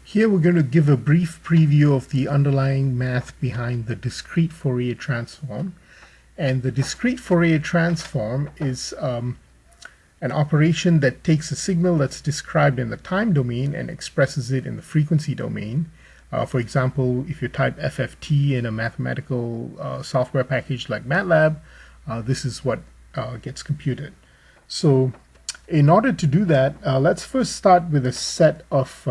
Here we're going to give a brief preview of the underlying math behind the discrete Fourier transform. And the discrete Fourier transform is an operation that takes a signal that's described in the time domain and expresses it in the frequency domain. For example, if you type FFT in a mathematical software package like MATLAB, this is what gets computed. So in order to do that, let's first start with a set of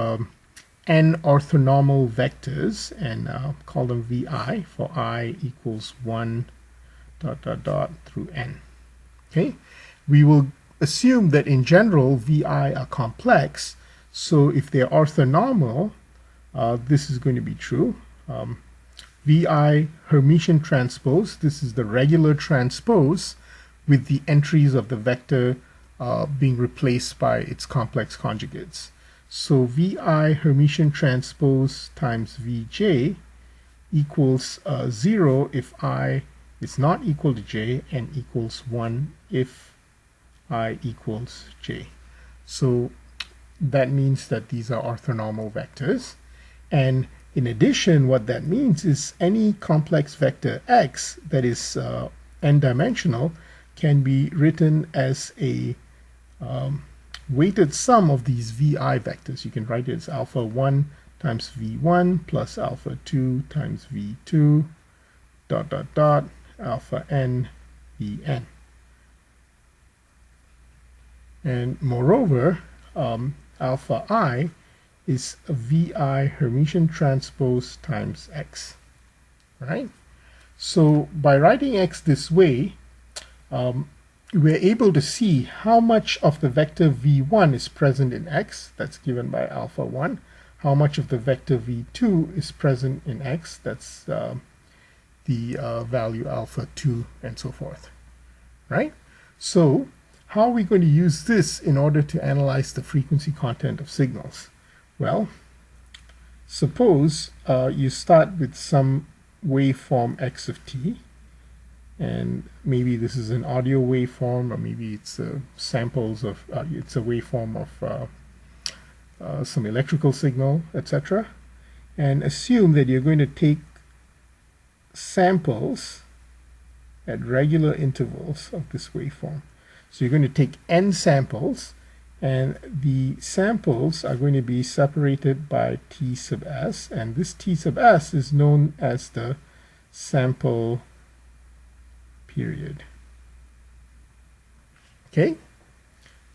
n orthonormal vectors and call them vi for I equals 1 ... through n. Okay, we will assume that in general vi are complex, so if they're orthonormal, this is going to be true. Vi Hermitian transpose, this is the regular transpose with the entries of the vector being replaced by its complex conjugates. So Vi Hermitian transpose times Vj equals 0 if I is not equal to j, and equals 1 if I equals j. So that means that these are orthonormal vectors. And in addition, what that means is any complex vector x that is n-dimensional can be written as a weighted sum of these vi vectors. You can write it as alpha 1 times v1 plus alpha 2 times v2 ... alpha n vn. And moreover, alpha I is a vi Hermitian transpose times x. Right? So by writing x this way, we're able to see how much of the vector v1 is present in x, that's given by alpha 1, how much of the vector v2 is present in x, that's the value alpha 2, and so forth. Right? So how are we going to use this in order to analyze the frequency content of signals? Well, suppose you start with some waveform x of t, and maybe this is an audio waveform, or maybe it's samples of it's a waveform of some electrical signal, etc. And assume that you're going to take samples at regular intervals of this waveform. So you're going to take n samples, and the samples are going to be separated by t sub s, and this t sub s is known as the sample period. Okay?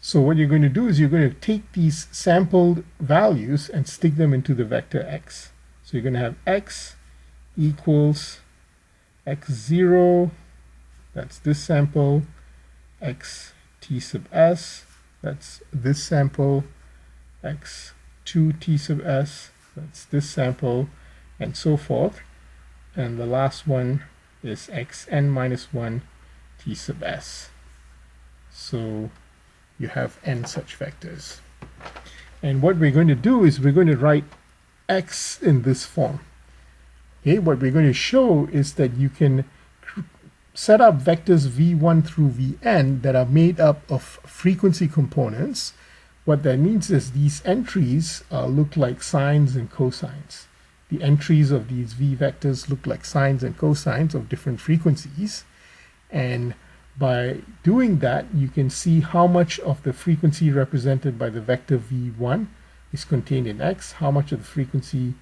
So what you're going to do is you're going to take these sampled values and stick them into the vector x. So you're going to have x equals x0, that's this sample, x t sub s, that's this sample, x2 t sub s, that's this sample, and so forth. And the last one is xn minus 1 t sub s. So you have n such vectors. And what we're going to do is we're going to write x in this form. Okay, what we're going to show is that you can set up vectors v1 through vn that are made up of frequency components. What that means is these entries look like sines and cosines. The entries of these v vectors look like sines and cosines of different frequencies. And by doing that, you can see how much of the frequency represented by the vector v1 is contained in x, how much of the frequency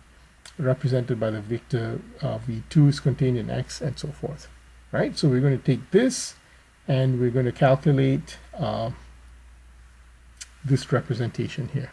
represented by the vector v2 is contained in x, and so forth. Right? So we're going to take this and we're going to calculate this representation here.